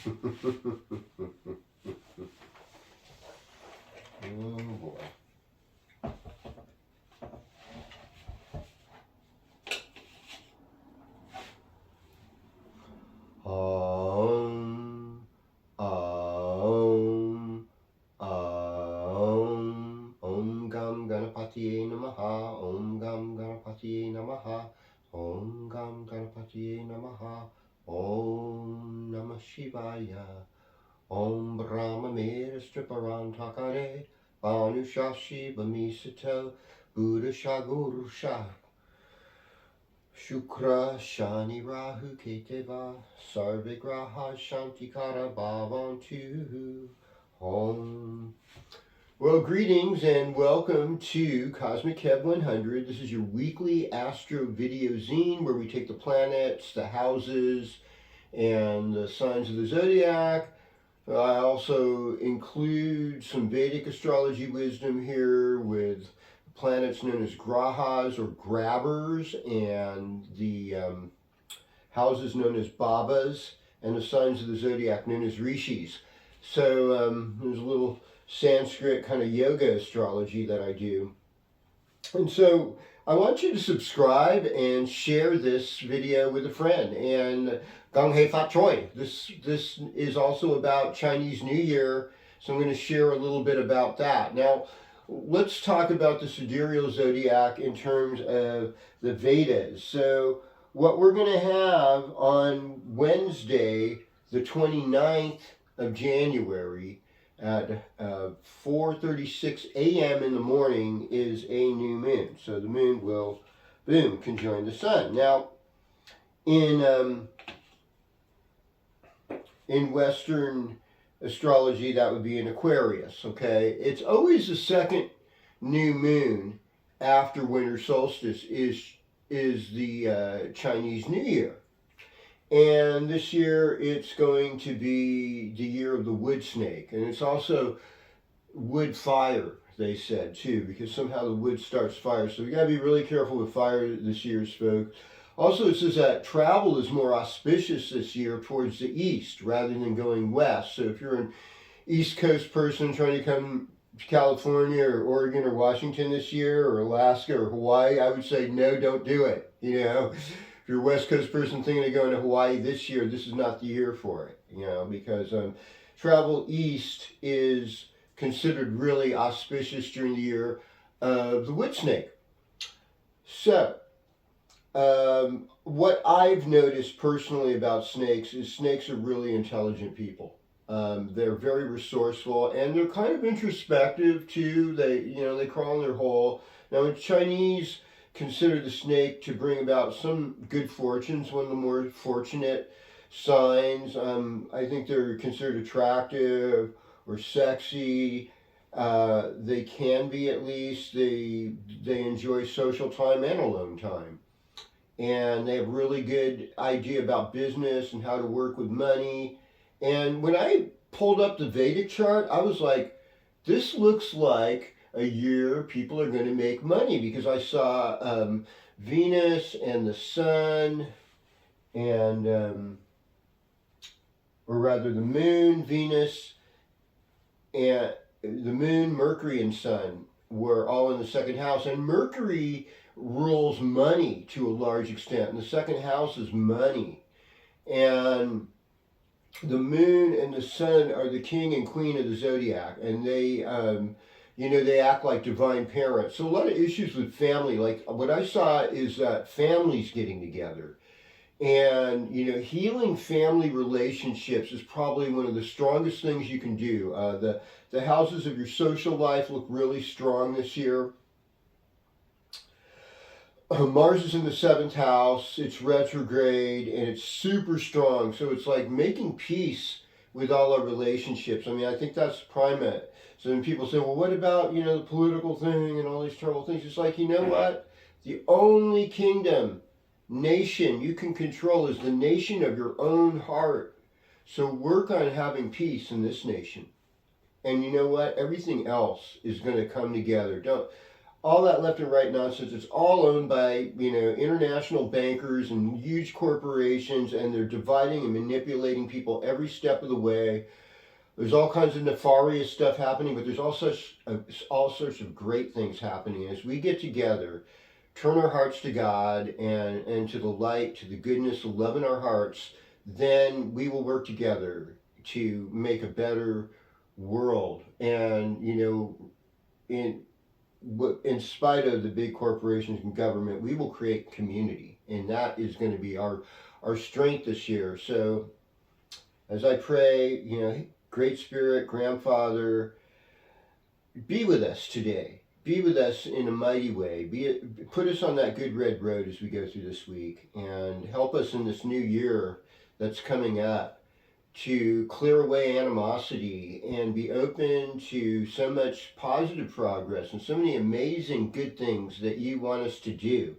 Oh boy. Om, Om, Om Gam Ganapatiye Namaha, Om Gam Ganapatiye Namaha, Om Gam Ganapatiye Namaha, Om Namah Shivaya, Om Brahma Mera Striparan Takare, Anushashi Bamisato, Buddha Shaguru Shah. Shukra Shani Rahu Keteva Sarvigraha Shantikara Bhavantu Om. Well, greetings and welcome to Cosmic Kev 100. This is your weekly astro video zine where we take the planets, the houses, and the signs of the zodiac. I also include some Vedic astrology wisdom here with planets known as grahas or grabbers, and the houses known as babas, and the signs of the zodiac known as rishis. So there's a little Sanskrit kind of yoga astrology that I do. And so I want you to subscribe and share this video with a friend. And Gung Hey Fat Choi. This is also about Chinese New Year, so I'm going to share a little bit about that. Now, let's talk about the sidereal zodiac in terms of the Vedas. So what we're going to have on Wednesday, the 29th of January at 4:36 a.m. in the morning is a new moon. So the moon will, boom, conjoin the sun. Now, in Western astrology, that would be in Aquarius, okay? It's always the second new moon after winter solstice is the Chinese New Year. And this year it's going to be the year of the wood snake. And it's also wood fire, they said, too, because somehow the wood starts fire. So we got to be really careful with fire this year, folks. Also, it says that travel is more auspicious this year towards the east rather than going west. So if you're an East Coast person trying to come to California or Oregon or Washington this year, or Alaska or Hawaii, I would say no, don't do it. You know, if you're a West Coast person thinking of going to Hawaii this year, this is not the year for it. You know, because travel east is considered really auspicious during the year of the wood snake. So, what I've noticed personally about snakes is snakes are really intelligent people. They're very resourceful and they're kind of introspective too. They crawl in their hole. Now, in Chinese, consider the snake to bring about some good fortunes, one of the more fortunate signs. I think they're considered attractive or sexy. They can be, at least. They enjoy social time and alone time. And they have really good idea about business and how to work with money. And when I pulled up the Vedic chart, I was like, this looks like a year people are going to make money, because I saw Venus and the sun, and or rather the moon, Venus, and the moon, Mercury, and sun were all in the second house. And Mercury rules money to a large extent, and the second house is money. And the moon and the sun are the king and queen of the zodiac, and they they act like divine parents. So a lot of issues with family, like what I saw is that families getting together, and healing family relationships is probably one of the strongest things you can do. The houses of your social life look really strong this year. Mars is in the 7th house, it's retrograde, and it's super strong. So it's like making peace with all our relationships. I mean, I think that's primate. So when people say, well, what about, the political thing and all these terrible things? It's like, you know what? The only kingdom, nation you can control is the nation of your own heart. So work on having peace in this nation. And you know what? Everything else is going to come together. all that left and right nonsense. It's all owned by, international bankers and huge corporations, and they're dividing and manipulating people every step of the way. There's all kinds of nefarious stuff happening, but there's all sorts of great things happening as we get together, turn our hearts to God and to the light, to the goodness, the love in our hearts. Then we will work together to make a better world. And in spite of the big corporations and government, we will create community, and that is going to be our strength this year. So as I pray, Great Spirit, Grandfather, be with us today. Be with us in a mighty way. Put us on that good red road as we go through this week, and help us in this new year that's coming up to clear away animosity and be open to so much positive progress and so many amazing good things that you want us to do.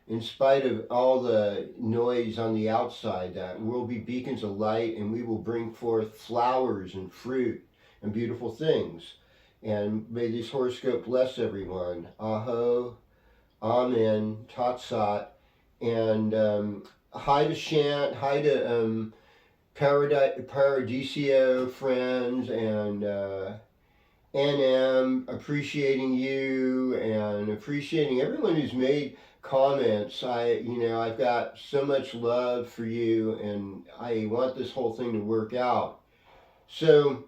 In spite of all the noise on the outside, that we'll be beacons of light, and we will bring forth flowers and fruit and beautiful things. And may this horoscope bless everyone. Aho, Amen, Tat Sat. And hi to Shant, hi to Paradiso friends, and NM, appreciating you and appreciating everyone who's made comments. I've got so much love for you, and I want this whole thing to work out. So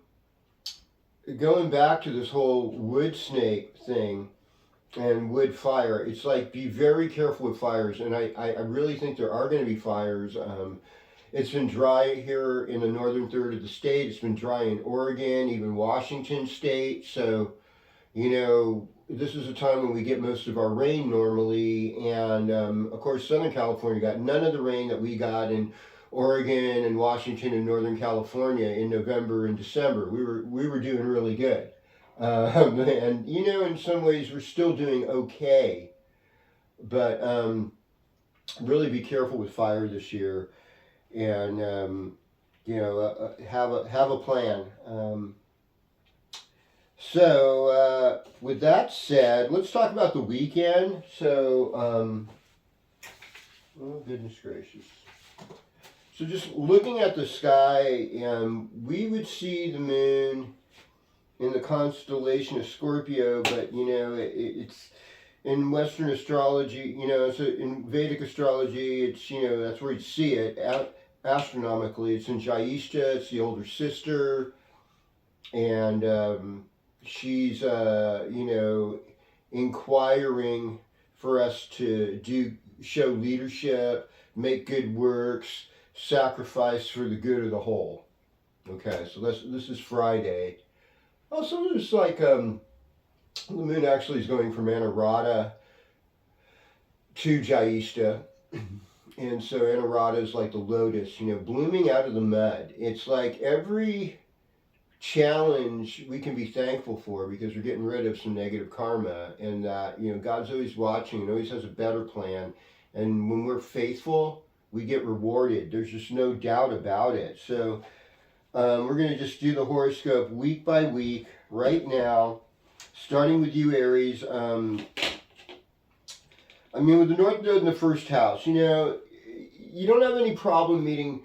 going back to this whole wood snake thing and wood fire, it's like, be very careful with fires, and I really think there are going to be fires. It's been dry here in the northern third of the state. It's been dry in Oregon, even Washington state. So, this is a time when we get most of our rain normally. And of course, Southern California got none of the rain that we got in Oregon and Washington and Northern California in November and December. We were doing really good. And, in some ways we're still doing okay. But really be careful with fire this year. And have a plan. So with that said, let's talk about the weekend. So, oh goodness gracious! So just looking at the sky, we would see the moon in the constellation of Scorpio, but it's in Western astrology. So in Vedic astrology, it's that's where you see it. Astronomically, it's in Jyeshta. It's the older sister, and she's inquiring for us to show leadership, make good works, sacrifice for the good of the whole. Okay, so this is Friday. Also, there's like the moon actually is going from Anuradha to Jyeshta. And so Anuradha is like the lotus, blooming out of the mud. It's like every challenge we can be thankful for, because we're getting rid of some negative karma, and that, God's always watching and always has a better plan. And when we're faithful, we get rewarded. There's just no doubt about it. So we're going to just do the horoscope week by week right now, starting with you, Aries. With the North Node in the first house, you don't have any problem meeting,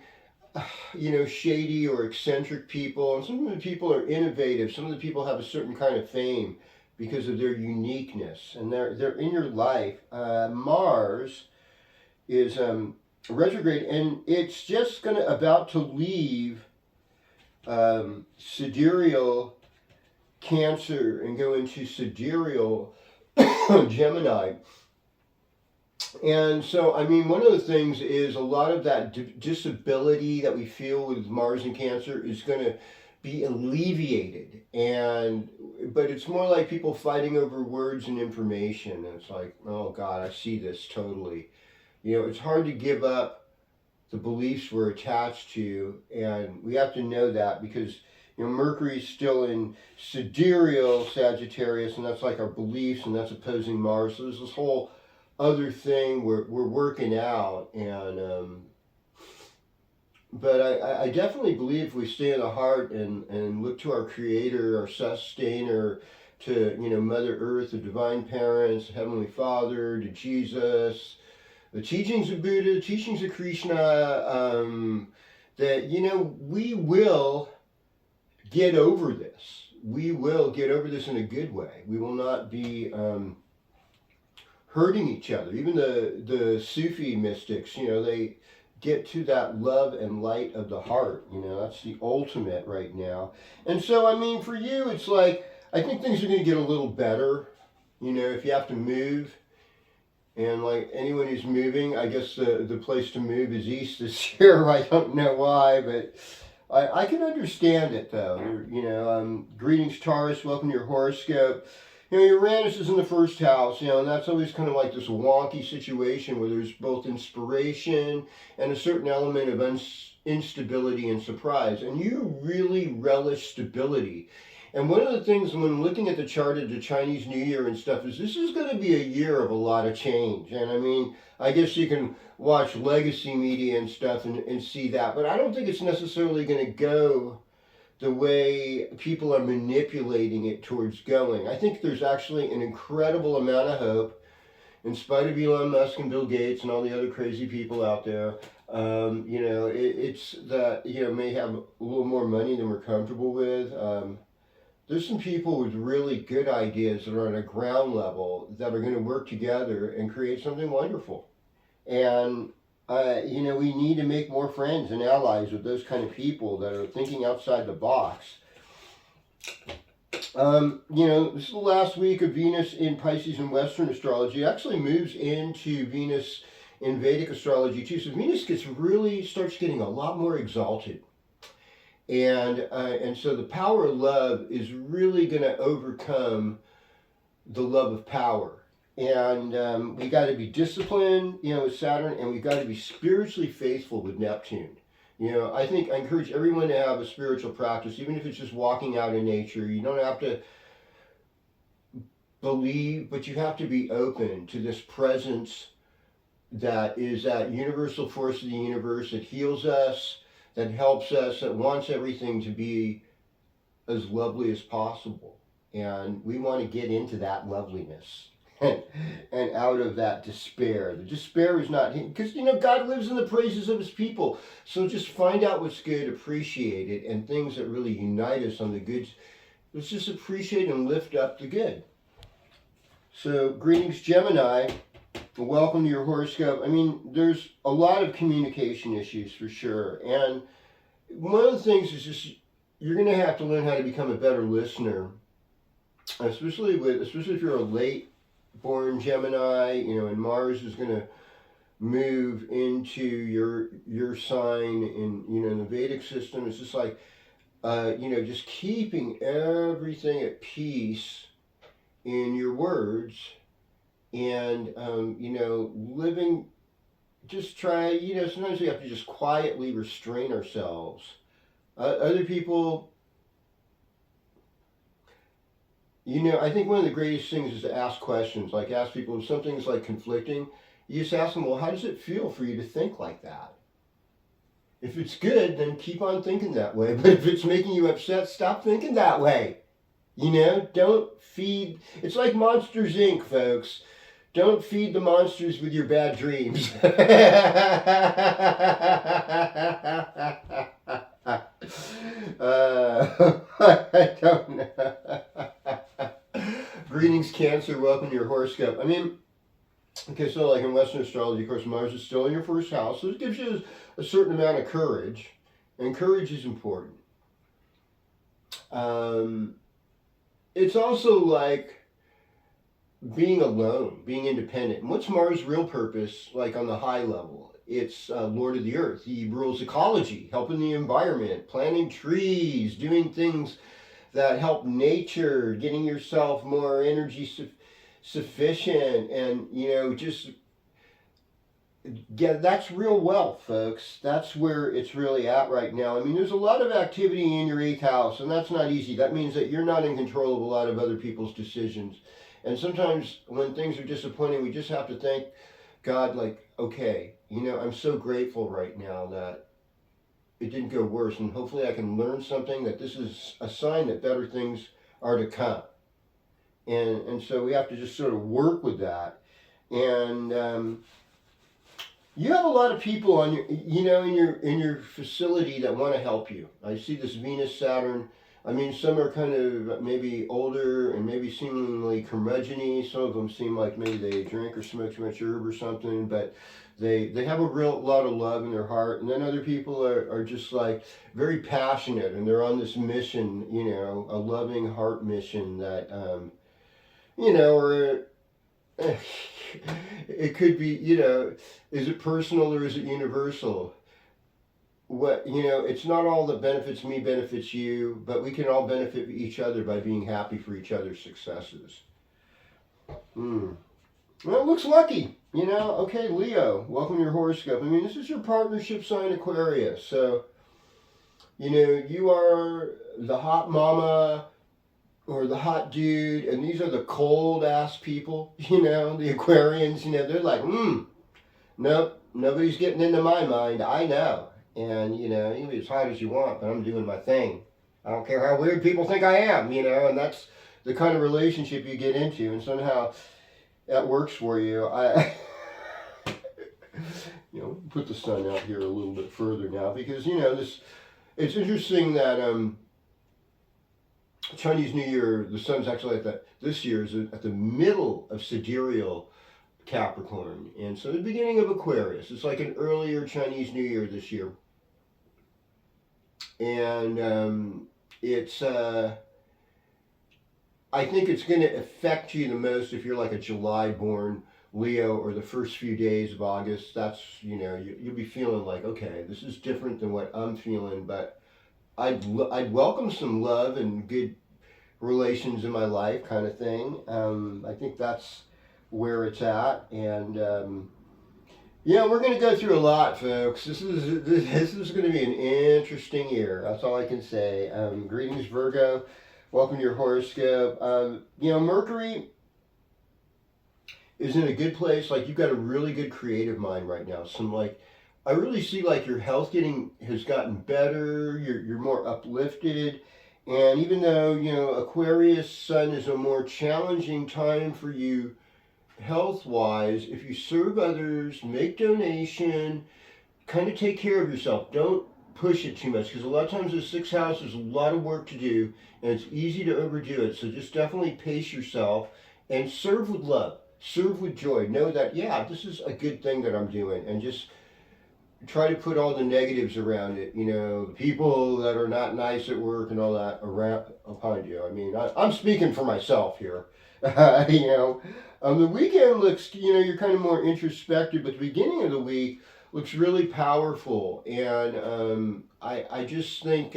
shady or eccentric people. And some of the people are innovative. Some of the people have a certain kind of fame because of their uniqueness, and they're in your life. Mars is retrograde, and it's just about to leave sidereal Cancer and go into sidereal Gemini. And so, one of the things is a lot of that disability that we feel with Mars and Cancer is going to be alleviated. But it's more like people fighting over words and information. And it's like, oh God, I see this totally. It's hard to give up the beliefs we're attached to, and we have to know that, because Mercury's still in sidereal Sagittarius, and that's like our beliefs, and that's opposing Mars. So there's this whole other thing we're working out, and but I definitely believe if we stay in the heart and look to our Creator, our Sustainer, to, Mother Earth, the Divine Parents, Heavenly Father, to Jesus, the teachings of Buddha, the teachings of Krishna, that, we will get over this. We will get over this in a good way. We will not be hurting each other. Even the Sufi mystics, they get to that love and light of the heart. That's the ultimate right now. And so, I mean, for you, it's like, I think things are going to get a little better. If you have to move, and like anyone who's moving, I guess the place to move is east this year. I don't know why, but I can understand it though. Greetings, Taurus. Welcome to your horoscope. Uranus is in the first house, and that's always kind of like this wonky situation where there's both inspiration and a certain element of instability and surprise. And you really relish stability. And one of the things when looking at the chart of the Chinese New Year and stuff is this is going to be a year of a lot of change. And I mean, I guess you can watch legacy media and stuff and see that, but I don't think it's necessarily going to go the way people are manipulating it towards going. I think there's actually an incredible amount of hope, in spite of Elon Musk and Bill Gates and all the other crazy people out there. It's that, may have a little more money than we're comfortable with. There's some people with really good ideas that are on a ground level that are going to work together and create something wonderful. And we need to make more friends and allies with those kind of people that are thinking outside the box. This is the last week of Venus in Pisces in Western astrology. It actually moves into Venus in Vedic astrology too. So Venus starts getting a lot more exalted. And so the power of love is really going to overcome the love of power. And we got to be disciplined, with Saturn, and we got to be spiritually faithful with Neptune. I encourage everyone to have a spiritual practice, even if it's just walking out in nature. You don't have to believe, but you have to be open to this presence that is that universal force of the universe that heals us, that helps us, that wants everything to be as lovely as possible. And we want to get into that loveliness and out of that despair. The despair is not, because, God lives in the praises of his people. So just find out what's good, appreciate it, and things that really unite us on the good. Let's just appreciate and lift up the good. So, greetings, Gemini. Welcome to your horoscope. I mean, there's a lot of communication issues for sure. And one of the things is just, you're going to have to learn how to become a better listener, especially if you're a late born Gemini, and Mars is going to move into your sign in the Vedic system. It's just like, just keeping everything at peace in your words. And, living, just try, sometimes we have to just quietly restrain ourselves. Other people, I think one of the greatest things is to ask questions, like ask people if something's like conflicting, you just ask them, well, how does it feel for you to think like that? If it's good, then keep on thinking that way. But if it's making you upset, stop thinking that way. Don't feed, it's like Monsters Inc., folks. Don't feed the monsters with your bad dreams. I don't know. Greetings, Cancer. Welcome to your horoscope. I mean, okay, so like in Western astrology, of course, Mars is still in your first house, so it gives you a certain amount of courage, and courage is important. It's also like being alone, being independent. And what's Mars' real purpose, like on the high level? It's Lord of the Earth. He rules ecology, helping the environment, planting trees, doing things that help nature, getting yourself more energy sufficient, and just that's real wealth, folks. That's where it's really at right now. I mean, there's a lot of activity in your 8th house, and that's not easy. That means that you're not in control of a lot of other people's decisions. And sometimes when things are disappointing, we just have to thank God, like, okay, I'm so grateful right now that it didn't go worse, and hopefully I can learn something, that this is a sign that better things are to come. and so we have to just sort of work with that. And you have a lot of people on your, in your facility that want to help you. I see this Venus Saturn. I mean, some are kind of maybe older and maybe seemingly curmudgeon-y. Some of them seem like maybe they drink or smoke too much herb or something, but they have a real lot of love in their heart. And then other people are just like very passionate, and they're on this mission, a loving heart mission that, or it could be, is it personal or is it universal? It's not all that benefits me benefits you, but we can all benefit each other by being happy for each other's successes. Well, it looks lucky. Okay, Leo, welcome to your horoscope. I mean, this is your partnership sign, Aquarius. So, you are the hot mama or the hot dude, and these are the cold ass people, the Aquarians, they're like, nope, nobody's getting into my mind. I know. And, you can be as hot as you want, but I'm doing my thing. I don't care how weird people think I am, and that's the kind of relationship you get into, and somehow that works for you. Put the sun out here a little bit further now, because, it's interesting that Chinese New Year, the sun's actually this year is at the middle of sidereal Capricorn, and so the beginning of Aquarius. It's like an earlier Chinese New Year this year, and it's I think it's going to affect you the most if you're like a July born Leo, or the first few days of August. That's you'll be feeling like, okay, this is different than what I'm feeling, but I'd welcome some love and good relations in my life, kind of thing. I think that's where it's at, and we're going to go through a lot, folks. This is going to be an interesting year. That's all I can say. Greetings, Virgo. Welcome to your horoscope. Mercury is in a good place. Like, you've got a really good creative mind right now. I really see like your health has gotten better. You're more uplifted. And even though, Aquarius Sun is a more challenging time for you health-wise, if you serve others, make donation, kind of take care of yourself. Don't push it too much, because a lot of times the sixth house is a lot of work to do, and it's easy to overdo it. So just definitely pace yourself and serve with love, serve with joy. Know that, this is a good thing that I'm doing, and just try to put all the negatives around it, the people that are not nice at work and all that around upon you. I mean, I'm speaking for myself here. The weekend looks, you're kind of more introspective, but the beginning of the week looks really powerful. And I just think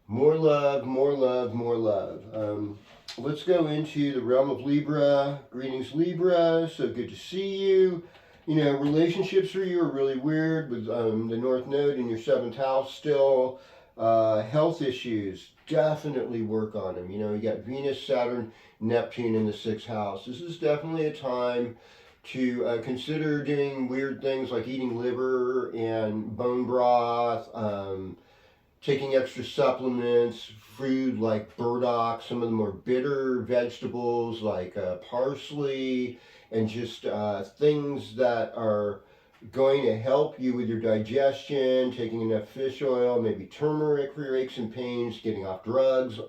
more love, more love, more love. Let's go into the realm of Libra. Greetings, Libra. So good to see you. Relationships for you are really weird with the North Node in your 7th house still. Health issues, definitely work on them. You got Venus, Saturn, Neptune in the 6th house. This is definitely a time to consider doing weird things like eating liver and bone broth, taking extra supplements, food like burdock, some of the more bitter vegetables like parsley, and just things that are going to help you with your digestion, taking enough fish oil, maybe turmeric for your aches and pains, getting off drugs,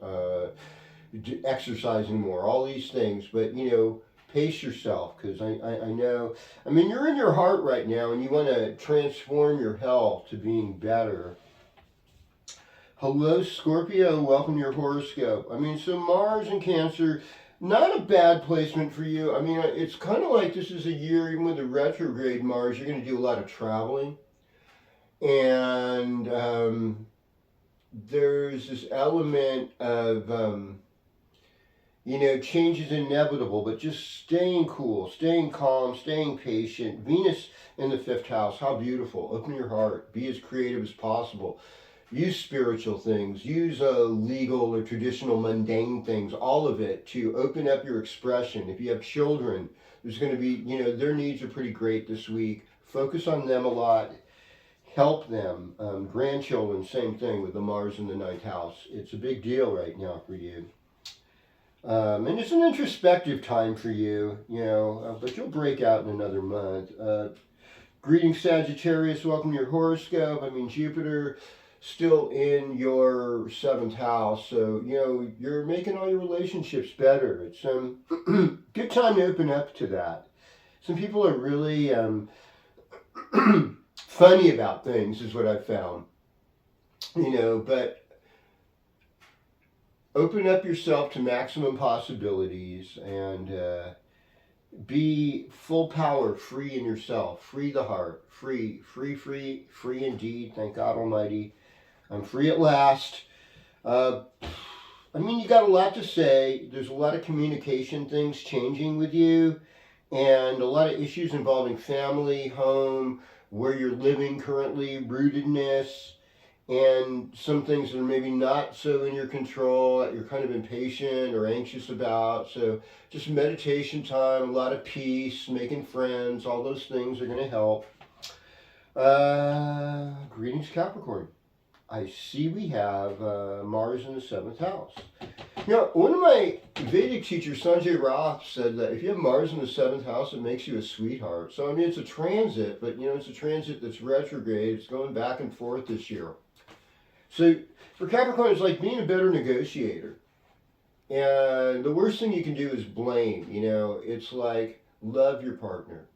exercising more, all these things. But, pace yourself, because I know, you're in your heart right now, and you want to transform your health to being better. Hello, Scorpio. Welcome to your horoscope. So Mars in Cancer, not a bad placement for you. It's kind of like this is a year, even with the retrograde Mars, you're going to do a lot of traveling. And there's this element of, change is inevitable, but just staying cool, staying calm, staying patient. Venus in the 5th house, how beautiful. Open your heart. Be as creative as possible. Use spiritual things, use legal or traditional mundane things, all of it, to open up your expression. If you have children, there's going to be, their needs are pretty great this week. Focus on them a lot. Help them. Grandchildren, same thing with the Mars in the 9th house. It's a big deal right now for you. And it's an introspective time for you, but you'll break out in another month. Greetings, Sagittarius. Welcome to your horoscope. I mean, Jupiter still in your seventh house, so you're making all your relationships better. It's good time to open up to that. Some people are really funny about things, is what I've found. But open up yourself to maximum possibilities and be full power, free in yourself, free the heart, free, free, free, free indeed. Thank God Almighty. I'm free at last. You got a lot to say. There's a lot of communication things changing with you, and a lot of issues involving family, home, where you're living currently, rootedness, and some things that are maybe not so in your control that you're kind of impatient or anxious about. So just meditation time, a lot of peace, making friends, all those things are going to help. Greetings, Capricorn. I see we have Mars in the 7th house. One of my Vedic teachers, Sanjay Roth, said that if you have Mars in the 7th house, it makes you a sweetheart. So, it's a transit, but, it's a transit that's retrograde. It's going back and forth this year. So, for Capricorn, it's like being a better negotiator. And the worst thing you can do is blame. It's like love your partner.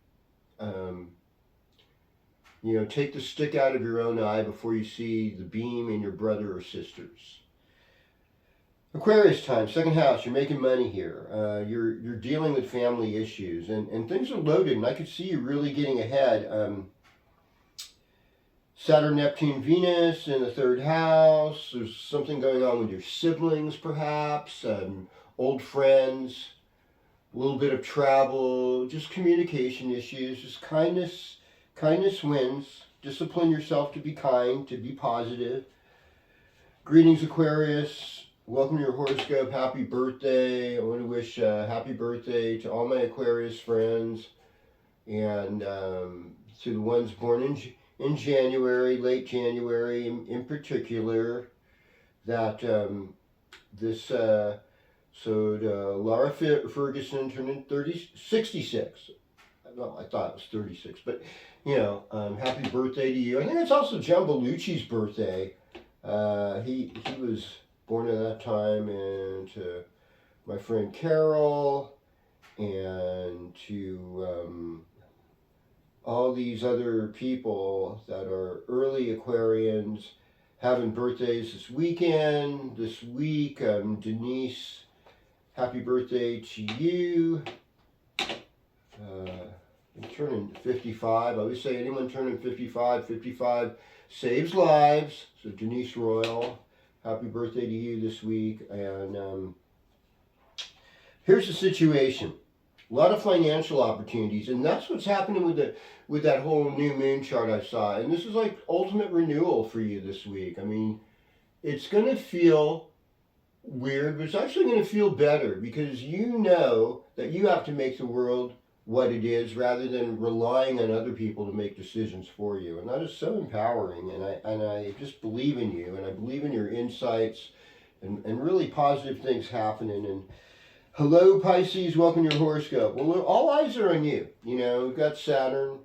Take the stick out of your own eye before you see the beam in your brother or sisters. Aquarius time, 2nd house, you're making money here. You're dealing with family issues, and things are loaded, and I could see you really getting ahead. Saturn, Neptune, Venus in the 3rd house. There's something going on with your siblings, perhaps, old friends, a little bit of travel, just communication issues, just kindness. Kindness wins. Discipline yourself to be kind, to be positive. Greetings, Aquarius. Welcome to your horoscope. Happy birthday. I want to wish happy birthday to all my Aquarius friends, and to the ones born in January, late January in particular, that Laura Ferguson turned 66. Well, I thought it was 36, but happy birthday to you. I think it's also John Belushi's birthday. He was born at that time, and to my friend Carol, and to all these other people that are early Aquarians having birthdays this weekend, this week. Denise, happy birthday to you. I'm turning 55. I always say anyone turning 55 saves lives. So Denise Royal, happy birthday to you this week. And here's the situation. A lot of financial opportunities, and that's what's happening with that whole new moon chart I saw. And this is like ultimate renewal for you this week. It's going to feel weird, but it's actually going to feel better, because you know that you have to make the world what it is rather than relying on other people to make decisions for you. And that is so empowering, and I just believe in you, and I believe in your insights, and really positive things happening. And hello, Pisces, welcome to your horoscope. Well, all eyes are on you. We've got Saturn,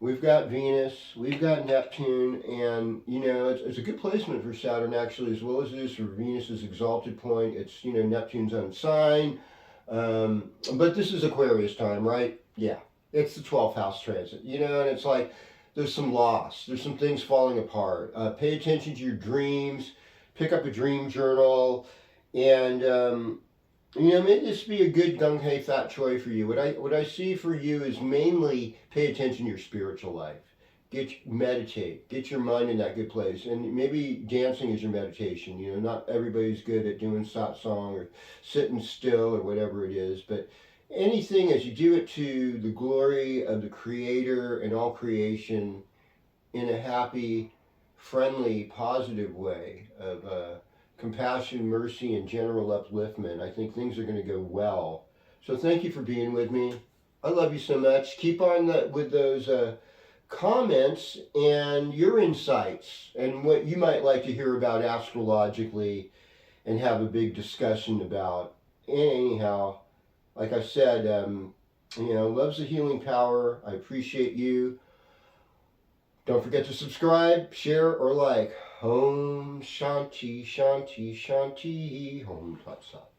we've got Venus, we've got Neptune, and it's a good placement for Saturn actually, as well as it is for Venus's exalted point. It's Neptune's own sign. But this is Aquarius time, right? Yeah, it's the 12th house transit, and it's like there's some loss, there's some things falling apart. Pay attention to your dreams, pick up a dream journal, and maybe this be a good Gung Hey Fat Choi for you. What I see for you is mainly pay attention to your spiritual life. Meditate, get your mind in that good place, and maybe dancing is your meditation. Not everybody's good at doing satsang or sitting still or whatever it is, but anything, as you do it to the glory of the Creator and all creation, in a happy, friendly, positive way of compassion, mercy, and general upliftment, I think things are going to go well. So thank you for being with me. I love you so much. Keep on with those comments and your insights and what you might like to hear about astrologically, and have a big discussion about. anyhow, like I said, love's the healing power. I appreciate you. Don't forget to subscribe, share, or like. Om Shanti Shanti Shanti. Om Tat Sat.